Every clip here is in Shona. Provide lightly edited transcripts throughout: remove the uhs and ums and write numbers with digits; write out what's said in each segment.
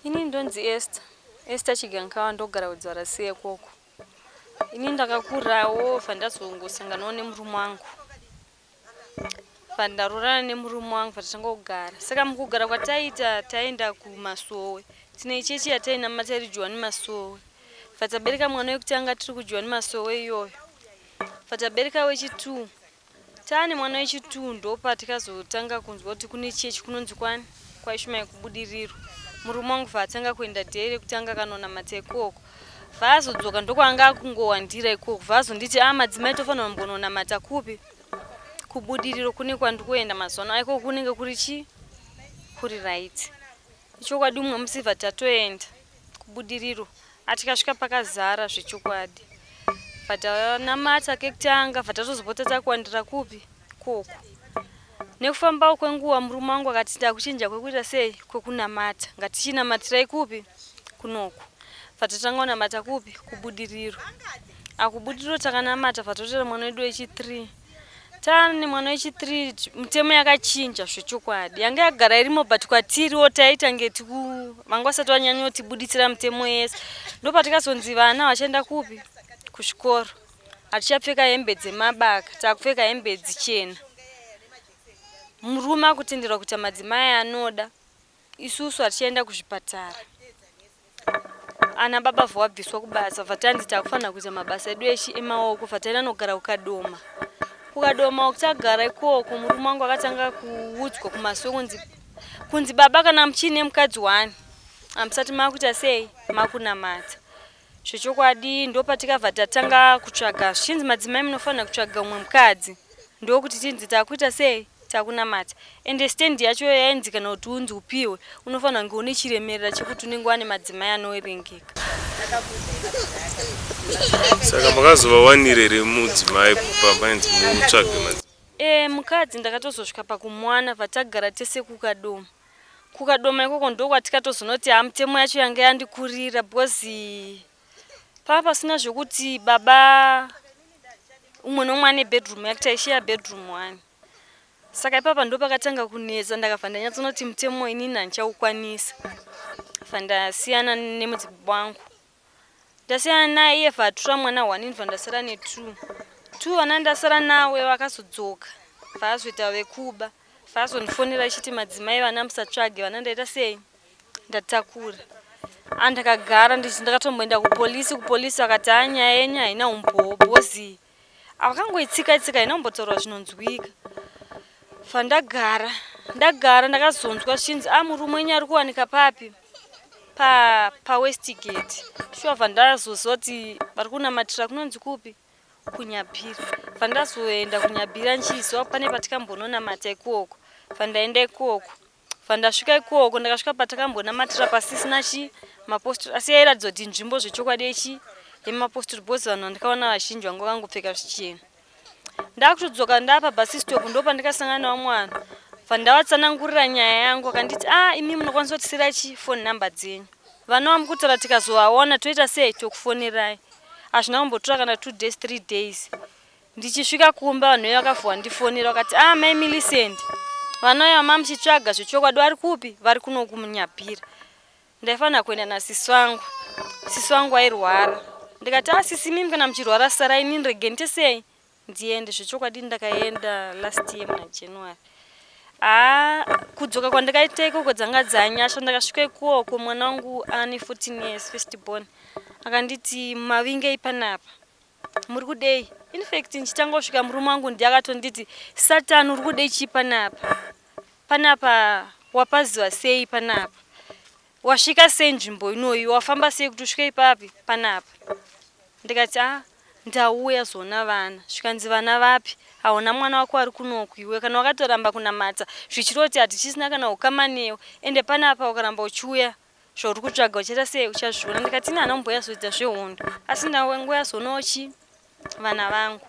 Ini ndonzi Esther Chigankawa ndogara kudzara siye koko. Ini ndakakurawo fandazongosanganawo nemurume wangu. Fandarorana nemurume wangu fatanga kugara. Saka mukugara kwataita taenda kuMasowe. Tine ichechi yataina materi Joani Masowe. Fatabereka mwana wekutanga tiri kuJoani Masowe iyoyo. Fatabereka wechi2. Tani mwana wechi2 ndopatikazotanga kunzwa kuti kune chechi kunonzi kwani kwaishuma kubudiriro. Murume wangu fatanga kuenda dhere kutanga kanona matekoko. Vazodzoka ndokwanga kungowandira ikoko. Vazonditi madzimai tofanira kumbonona mata kupi kubudiriro kune kwandikuenda mazona aiko kunenge kuri chi kuri right. Ichokwadi umwe musiva tatoenda kubudiriro atikasvika pakazara zvechokwadi. Fatanamata kekutanga fatatozopota takuwandira kupi koko. Nekufamba kwenguva murume wangu akati ndakuchinja kwekuita sei kwekunamata ngatichinamatirai kupi kunoko. Fatatanga kunamata kupi kubudiriro. Akubudiriro takanamata fatotera mwana wedu wechi3. Tani mwana wechi3 mutemo yakachinja zvechokwadi. Yanga yagara irimo but kwatiriwo taita ngeti vanga vasati vanyanya kutibuditsira mutemo yese. Ndopatikazonzi vana vachienda kupi kuchikoro. Atichapfeka hembe dzemabaka, takupfeka hembe dzichena. Murume akutenderwa kuti madzimai anoda. Isusu atichienda kuzvipatara. Ana baba vabviswa kubasa, vatanzi takufanira kuita mabasa edu emaoko, fataenda nogara kukadoma. Kukadoma ukutagara ikoko murume wangu akatanga kuudzwa kuMasowe kunzi baba kana muchine mukadzi wani amusati makuita sei makunamata. Zvechokwadi ndopatikabva tatanga kutsvaga zvichinzi madzimai munofanira kutsvaga umwe mukadzi ndokuti tinzi takuita sei takunamata. Ende stendi yacho yainzi kana kuti unzi upiwe unofanira kunge une chiremerera chekuti unenge wane madzimai anoverengeka. Saka makazova wanirere mudzimai pamanzi mutsvage madzimai? Mukadzi ndakatozosvika pakumwana vatagara tese kukadoma. Kukadoma ikoko ndokwatikatozonoti mutemo yacho yanga yandikurira because papa pasina zvokuti baba umwe nomwe ane bedroom yake taishare bedroom 1. Saka ipapa ndopakatanga kunetsa ndakabva ndanyatsonoti mutemo inini handichaukwanisa. Fandasiyana nemudzibaba wangu. Ndasiyana naye iye vatura mwana 1 inini ndasara ne2. 2 vana ndasara nawe vakazodzoka. Vazoita vekuba. Vazondifonera ichiti madzimai vana musatsvage vana ndaita sei ndatakura. Andakagara ndakatomboenda kupolisi akati nyaya yenyu haina umboo bozi. Avakangoitsika haina kumbotaura zvinonzwika. Fandagara ndakazonzwa zvichinzi murume wenyu ari kuwanika papi paWestgate. Shuwa vandazozwa kuti vari kunamatira kunonzi kupi kuNyabhira. Vandazoenda kuNyabhira nchizwa pane patikambononamata ikoko. Vandaenda ikoko. Vandasvika ikoko ndakasvika patakabonamatira pasisina mapostori asi yairatidza kuti nzvimbo zvechokwadi yemapostori bozi vanhu vandakaona vazhinji vanga vakangopfeka zvichena. Ndakutodzoka ndapa bus stop ndopandikasangana nevamwe vanhu. Vandavatsanangurira nyaya yangu akanditi imi munokwanisa kutisira phone number dzenyu. Vana vamukutaura tikazovaona toita sei tokufonerai. Hazvina kumbotora kana 2 days 3 days. Ndichisvika kumba vanhu vakavhwa ndifonera vakati mai Millicent. Vana ava mamuchitsvaga zvechokwadi vari kupi vari kuno kuNyabhira. Ndaifanira kuenda nasisi wangu. Sisi wangu airwara. Ndikati sisi mimi kana muchirwara sarai inini rege ndite sei ndiende. Zvechokwadi ndakaenda last year muna January. Kudzoka kwandakaita ikoko dzanga dzanyasha. Ndakasvika ikoko mwana wangu ane 14 years first born. Akanditi mavingei panapa muri kudei. In fact ndichitanga kusvika murume wangu ndiye akatonditi Satani uri kudei chi panapa wapaziva sei panapa wasvika sei nzvimbo inoyi wafamba sei kuti usvike ipapi panapa. Ndikati ndauya zona vana. Zvikanzi vana vapi hauna mwana wako ari kunoku iwe kana wakatoramba kunamata zvichiroti hatichisina kana ukama newe ende panapa ukaramba uchiuya zvauri kutsvaga uchaita sei uchazviona. Ndikati ini hana kumboyazoita zvehondo asi ndangoyazonawo vana vangu.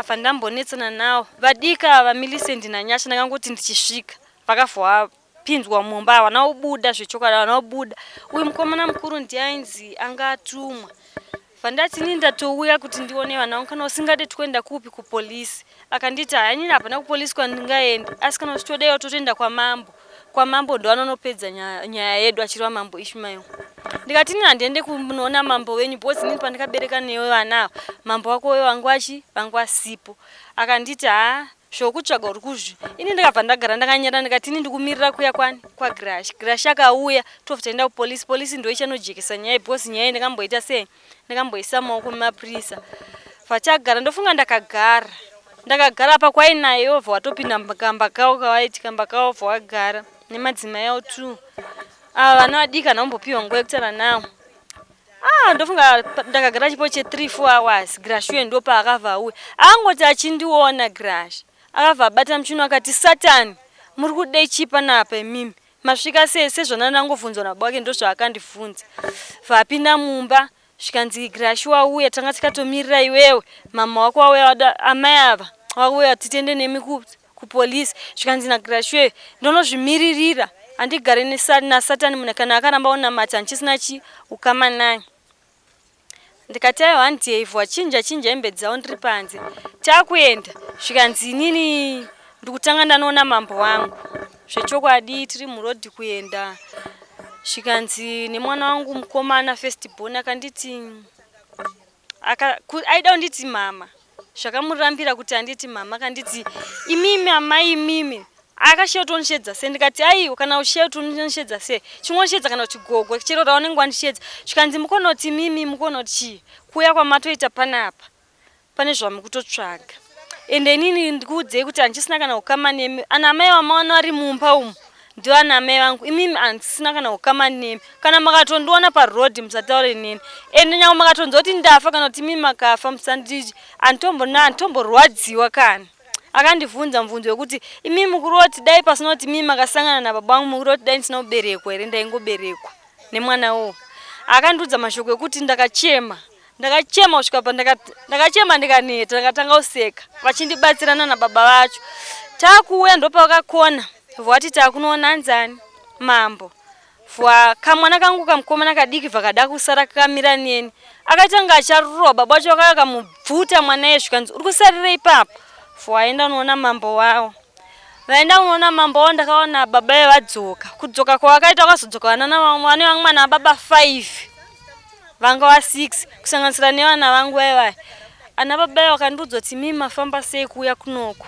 Vandambonetsana nawo vadika ava Millicent naNyasha ndakangoti ndichisvika vakavhwa vapinzwa mumba havana kubuda zvechokwadi havana kubuda. Uyu mukomana mukuru ndiye ainzi anga atumwa. Vandati ini ndatouya kuti ndione vana vangu kana usingade kuenda kupi kupolisi. Akanditi inini hapana kupolisi kwandingaenda asi kana uchitodewo totoenda kwamambo. kwa mambo ndo anonopedza nyaya yedu achirwa mambo Ishmael. Ndikati nini handiende kunoona mambo wenyu bosi nini pandikabereka newe vana mambo wako wewe vangu asipo. Akanditi zvokutsvaga uri kuzvi. Ini ndikabva ndagara ndakanyara ndikati ini ndikumirira kuya kwa Grash akauya tofutaenda kupolisi ndo ichanojekesa nyaya bosi nyaya ndikamboita sei ndikamboisa maoko mumapurisa. Vachagara ndofunga ndakagara apa kwaina Yehova watopinda kamba kawo kawaiti kamba kawo vawagara nemadzimai awo 2 vana vadika naombopiwa nguva yekutaura nawo. Ndofunga ndakagara chipo che 3-4 hours Grash uye ndo paakabva auya angoti achindiona Grash akabva abata muchino akati Satani muri kudei chipa napa imimi masvika sezvona ndangovhunzwa nababa wake ndo zvaakandivhunza. Vapinda mumba zvikanzi Grash wauya tanga tikatomirira iwewe mama wako wauya amai ava wauya titende nemi kupolisi zvikanzi naGrash wewe ndonozvimiririra handigare naSatani muna kana akaramba unamata handisina ukama naye. Ndikati aiwa handieivwa chinja hembe dzavo ndiri panze takuenda zvikanzi inini ndikutanga ndanoona mambo wangu zvechokwadi tiri murodhi kuenda zvikanzi nemwana wangu mukomana first born akanditi aida kunditi mama zvakamurambira kuti handiti mama akanditi imimi amai imimi akasheutonishedza sei ndikati aiwa kana usheutonishedza sei chingonishedza kana uchigogwe chero raunenge wandishedza zvikanzi mukonoti mimi mukonoti kuya kwamatoita panapa pane zvamukutotsvaga ende inini ndikuudzei kuti handisina kana ukama nemi ana amai vamaona vari mumba umu ndio ana amai vangu imimi handisina kana ukama nemi kana makatondiona parodhi musataure neni ende nyange makatonzwa kuti ndafa kana kuti mimi makafa musanditi handitomborwadziwa kana. Akandivhunza mvunzo wekuti imimi mukuroti dai pasina kuti mimi makasangana nababa vangu mukuroti dai ndisina uberekwa here ndaingoberekwa nemwana wo. Akandiudza mashoko ekuti ndakachema kusvika pa ndakachema ndikaneta ndakatanga useka vachindibatsirana nababa vacho. Takuuya ndopavakakona vati takunoona nzani mambo fwa kamwana kangu kamukomana kadiki vakada kusara kakamira neni akatanga acharurwa baba vacho vakamubvuta mwana ye zvikanzi uri kusarira ipapo vaenda unoona mambo wao. Vaenda unoona mambo wao ndakaona baba ye vadzoka kudzoka kwavakaita vakazodzoka vana vangu mwana baba 5 vanga va 6 kusanganisira nevana vangu vaiva ana baba ye vakandiudza kuti mimi mafamba sei kuuya kunoko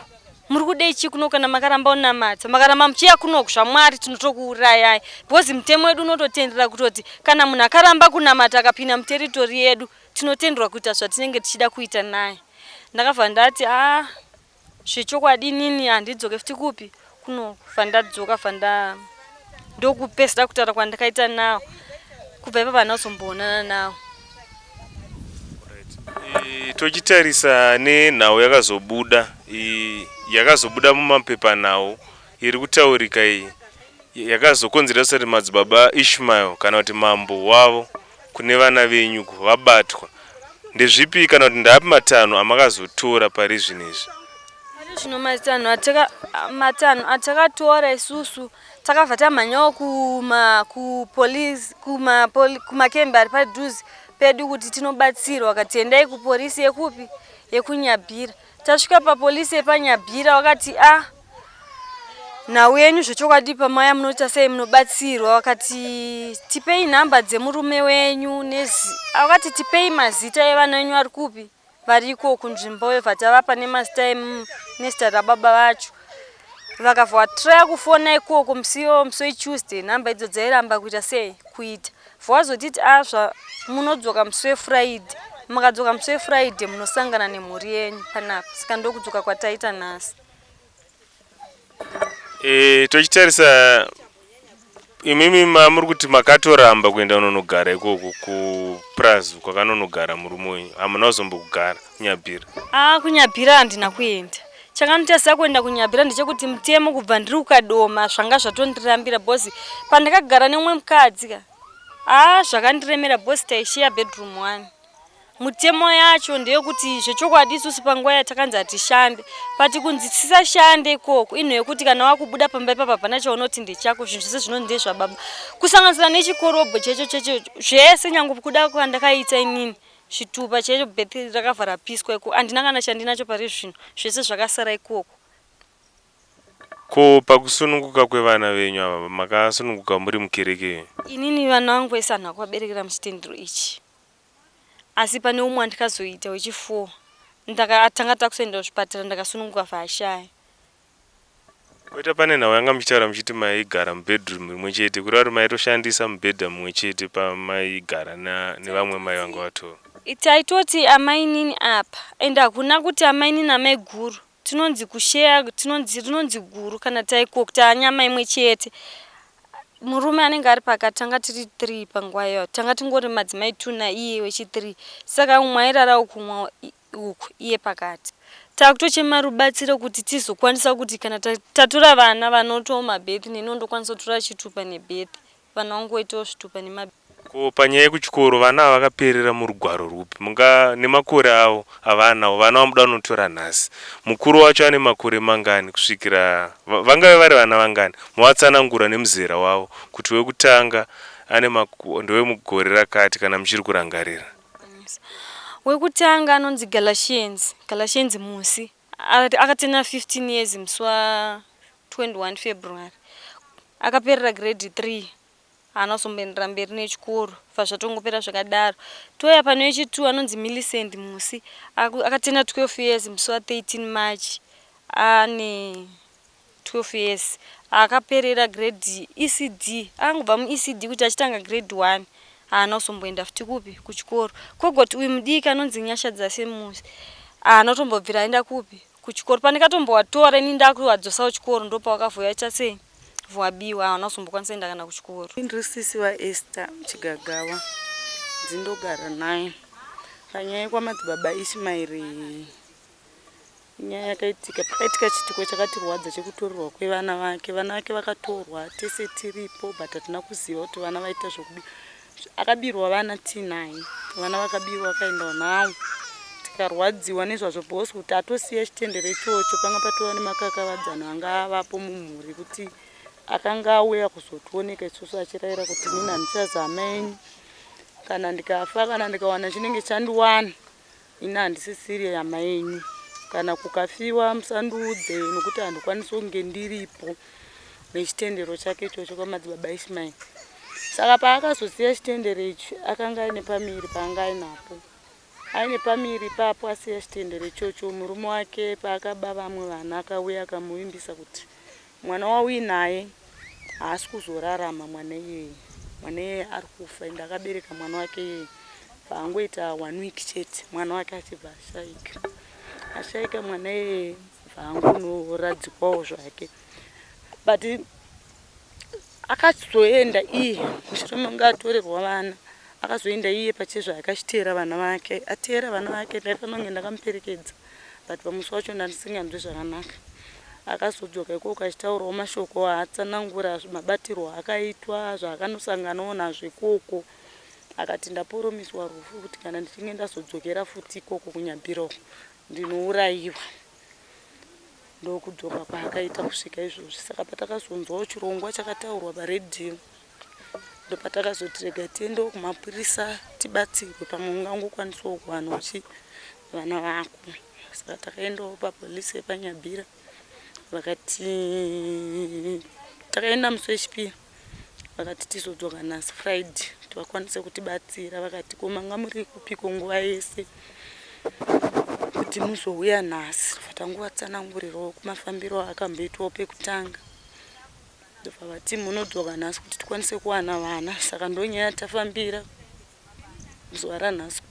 muri kudei chii kunoko kana makaramba unamata makaramba muchiya kunoko zvamwari tinotokuurayai because mutemo wedu unototendera kutoti kana munhu akaramba kunamata akapinda muteritori yedu tinotenderwa kuita zvatinenge tichida kuita naye. Ndakabva ndati zvechokwadi nini handidzoke futi kupi kunoko fandadzoka ndokupesida kutaura kwandakaita nawo kubva ipapo handazomboonana nawo. Tochitarisa nenhau yakazobuda mumapepa nhau iri kutaurika iyi yakazokonzeresa kuti madzibaba Ishmael kana kuti mambo wavo kune vana venyu vabatwa ndezvipi kana kuti ndapi matanho amakazotora pari zvinezvi? Zvino matanho atakatora isusu takabva tamhanyawo kumakembi ari padhuze pedu kuti tinobatsirwa vakati endai kupolisi yekupi yekuNyabhira. Tasvika papolisi yepanyabhira vakati nhau yenyu zvechokwadi pamaya munoita sei munobatsirwa vakati tipei nhamba dzemurume wenyu vakati tipei mazita evana venyu vari kupi variko kunzvimbo vatavapa nemazita nezita rababa vacho. Vakabva vatraya kufona ikoko musi weTuesday nhamba idzo dzairamba kuita sei kuita vazotiti munodzoka musi weFriday makadzoka musi weFriday munosangana nemhuri yenyu panapa saka ndokudzoka kwataita nhasi. Tochitarisa imimi muri kuti makatoramba kuenda unonogara ikoko kuPrazu kwakanonogara murume wenyu hamuna kuzombogara kuNyabhira? kuNyabhira handina kuenda. Chakanditasisa kuenda kuNyabhira ndechekuti mutemo kubva ndiri ukadoma zvanga zvatondirambira bosi pandakagara nemumwe mukadzi zvakandiremera bosi taishiya bedroom 1. Mutemo yacho ndeyekuti zvechokwadi isusu panguva yatakanzi hatishande pati kunzi tisashande ikoko inhu yekuti kana wakubuda pamba ipapa hapana chaunoti ndechako zvinhu zvese zvinonzi ndezvababa kusanganisira nechikorobho checho zvese nyange kuda kwandakaita inini zvitupa checho bhethi rakabva rapiswa ikoko handina kana chandinacho pari zvinhu zvese zvakasara ikoko. Ko pakusununguka kwevana venyu ava makasununguka muri mukereke? Inini vana vangu vese vanhu vakuvaberekera muchitendero ichi, asi pane umwe wandikazoita wechi4 tanga takusaenda kuzvipatara ndakasununguka vashaya. Koita pane nhau yanga muchitaura muchiti maigara mubedroom rimwe chete, kureva kuti maitoshandisa mubhedha mumwe chete pamaigara nevamwe mai vanga vatora? Taitoti amainini apa ende hakuna kuti amainini amai guru tinonzi kusheya, tinonzi guru kana taikoko taanyama imwe chete. Murume anenge ari pakati tanga tiri 3 panguva iyoyo, tanga tingori madzimai 2 naiye wechi3, saka umwe airara uku iye pakati. Takutochema rubatsiro kuti tizokwanisa kuti kana tatora vana vanotowo mabhethi nenondokwanisa kutora chitupa nebhethi, vana vangu waitawo zvitupa nemabhethi. Ko panyaya yekuchikoro vana ava vakaperera murugwaro rupi nemakore avo avanawo? Vana vamuda unotora nhasi, mukuru wacho ane makore mangani kusvikira vangave vari vana vangani? Muvatsanangura nemuzera wavo kuti wekutanga ndewemugore rakati kana muchiri kurangarira. Wekutanga anonzi Galatians musi akatena 15 years musi wa 21 February, akaperera grade 3, haana kuzomboendera mberi nechikoro zvazvatongopera zvakadaro. Toya pane wechi2 anonzi Millicent musi akatena 12 years musi wa 13 March, ane 12 years, akaperera grade ECD, angobva muECD kuti achitanga grade 1, haana kuzomboenda futi kupi kuchikoro. Kogoti uyu mudiki anonzi Nyasha Dzasemusi haana kutombobvira aenda kupi kuchikoro. Pane katombowatora ini ndakuwadzosa kuchikoro ndopawakavhuya chasei vwabiwa, haana kuzombokwanisa enda kana kuchikoro. Indrisisi waEsther Chigagawa, dzindogara naye. Panyaya kwamadzibaba Ismairi, nyaya yakaitika, pakaitika chitiko chakatirwadza chekutorerwa kwevana vake. Vana vake vakatorwa tese tiripo, but hatina kuziva kuti vana vaita zvokubi. Akabirwa vana tinaye, vana vakabirwa vakaendwa navo, tikarwadziwa nezvazvo bhosi kuti atosiya chitendero ichocho. Panga patova nemakakavadzano anga avapo mumhuri kuti akanga auya kuzotuoneka isusu achirayira kuti nini handichazama enyu, kana ndikafa kana ndikawana chinenge chandiwana ini handisisiri hama yenyu, kana kukafiwa musandiudze nokuti handikwanisi kunge ndiripo, nechitendero chake ichocho kwamadzibaba Ismail. Saka paakazosiya chitendero ichi akanga aine pamiri paanga ainapo, aine pamiri papo asiya chitendero ichocho. Murume wake paakaba vamwe vana akauya akamuvimbisa kuti mwana wauyi naye haasi kuzorarama, mwana iyeye ari kufa, ende akabereka mwana wake iyeye paangoita 1 week chete mwana wake achibva ashaika mwana iyeye. Vangu unoradzikwawo zvake, but akazoenda iye mushure mekunge atorerwa vana, akazoenda iye pachezvo akachiteera vana vake. Ateera vana vake ndaifanonge ndakamuperekedza, but pamusi wacho ndandisinganzwi zvakanaka. Akazodzoka ikoko achitaurawo mashoko aatsanangura mabatirwo akaitwa, zvaakanosanganawo nazvo ikoko. Akati ndaporomiswa rufu kuti kana ndichinge ndazodzokera futi ikoko kunyabhiro ndinourayiwa. Ndokudzoka kwaakaita kusvika izvozvi. Saka patakazonzwawo chirongwa chakataurwa paredhiyo, ndopatakazoti rega tiendewo kumapurisa tibatsirwe pamwe ungangokwaniswawo kuwana vana vako. Saka takaendawo papolisi yepanyabhira, vakati takaenda musi wechipiri, vakati tizodzoka nhasi Friday kuti vakwanise kutibatsira. Vakati ko manga muri kupiko nguva yese kuti muzouya nhasi? Fatanguvatsanangurirawo kumafambiro akamboitwawo pekutanga, ndobva vati munodzoka nhasi kuti tikwanise kuwana vana. Saka ndonyaya tafambira zuva ranhasi